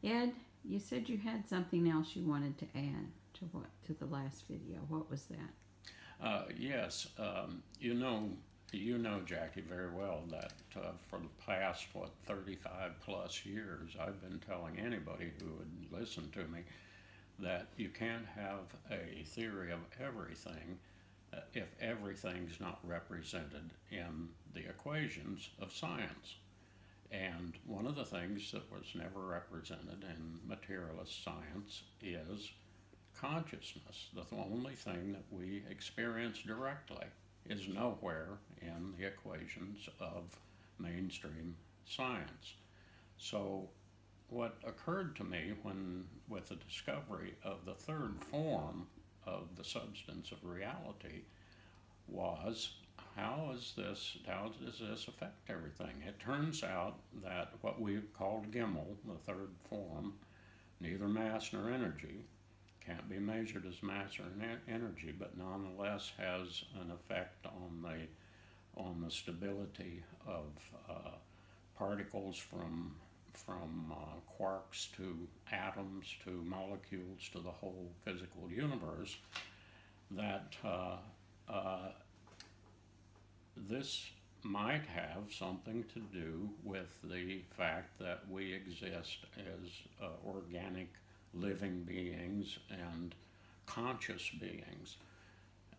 Ed, you said you had something else you wanted to add to the last video. What was that? Yes, you know, Jackie, very well that for the past, 35 plus years, I've been telling anybody who would listen to me that you can't have a theory of everything if everything's not represented in the equations of science. And one of the things that was never represented in materialist science is consciousness. The only thing that we experience directly is nowhere in the equations of mainstream science. So what occurred to me with the discovery of the third form of the substance of reality was, how does this affect everything? It turns out that what we called Gimmel, the third form, neither mass nor energy, can't be measured as mass or energy, but nonetheless has an effect on the stability of particles from quarks to atoms to molecules to the whole physical universe. That this might have something to do with the fact that we exist as organic living beings and conscious beings.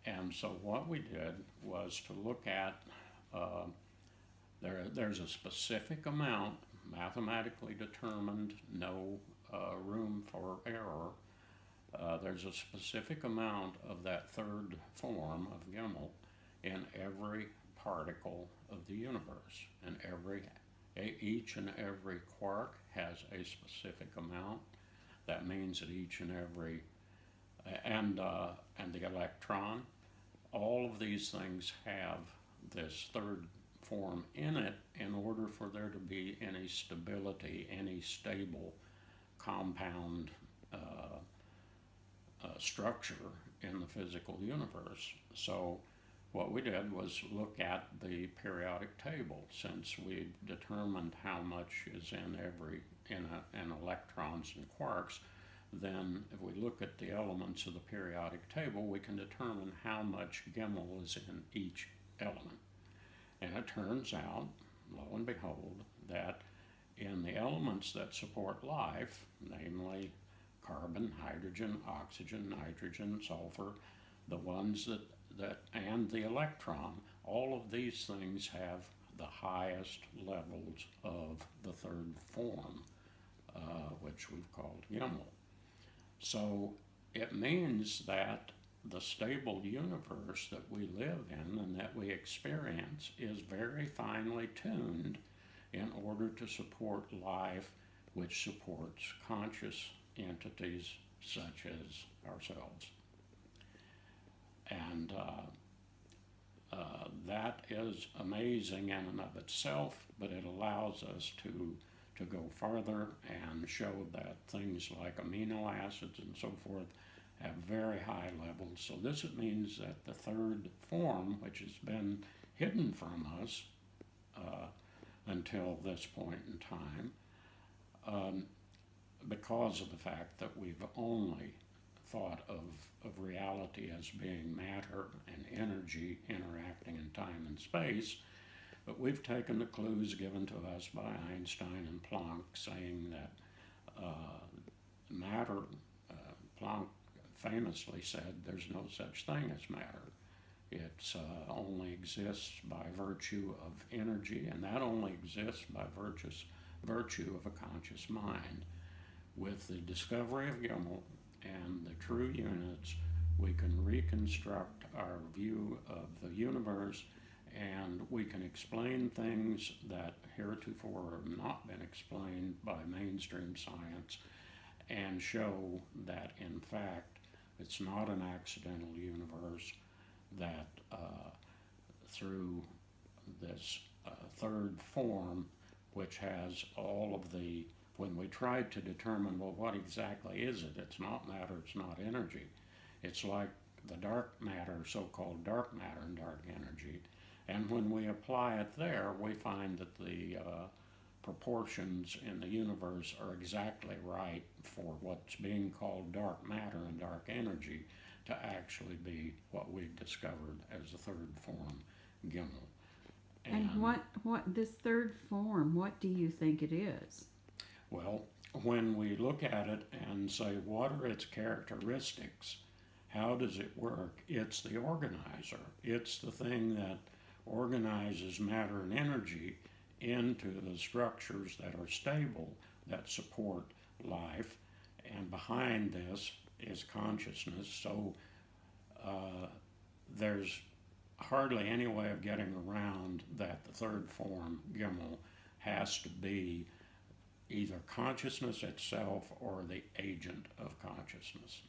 And so what we did was to look at, there's a specific amount, mathematically determined, no room for error. There's a specific amount of that third form of Gimmel in every particle of the universe, and each and every quark has a specific amount. That means that each and every, and the electron, all of these things have this third form in it in order for there to be any stability, any stable compound structure in the physical universe. So what we did was look at the periodic table. Since we determined how much is in electrons and quarks, then if we look at the elements of the periodic table, we can determine how much Gimmel is in each element. And it turns out, lo and behold, that in the elements that support life, namely carbon, hydrogen, oxygen, nitrogen, sulfur, the ones and the electron, all of these things have the highest levels of the third form, which we've called Gimmel. So it means that the stable universe that we live in and that we experience is very finely tuned in order to support life, which supports conscious entities such as ourselves. And that is amazing in and of itself, but it allows us to go farther and show that things like amino acids and so forth have very high levels. So this means that the third form, which has been hidden from us until this point in time, because of the fact that we've only thought of reality as being matter and energy interacting in time and space, but we've taken the clues given to us by Einstein and Planck, saying that matter, Planck famously said there's no such thing as matter. It only exists by virtue of energy, and that only exists by virtue of a conscious mind. With the discovery of Gimmel and the true units, we can reconstruct our view of the universe, and we can explain things that heretofore have not been explained by mainstream science, and show that in fact it's not an accidental universe, that through this third form, which has all of the, when we tried to determine, well, what exactly is it? It's not matter, it's not energy. It's like the dark matter, so-called dark matter and dark energy. And when we apply it there, we find that the proportions in the universe are exactly right for what's being called dark matter and dark energy to actually be what we've discovered as the third form, Gimmel. And what this third form, what do you think it is? Well, when we look at it and say, what are its characteristics? How does it work? It's the organizer. It's the thing that organizes matter and energy into the structures that are stable, that support life. And behind this is consciousness. So there's hardly any way of getting around that the third form, Gimmel, has to be either consciousness itself or the agent of consciousness.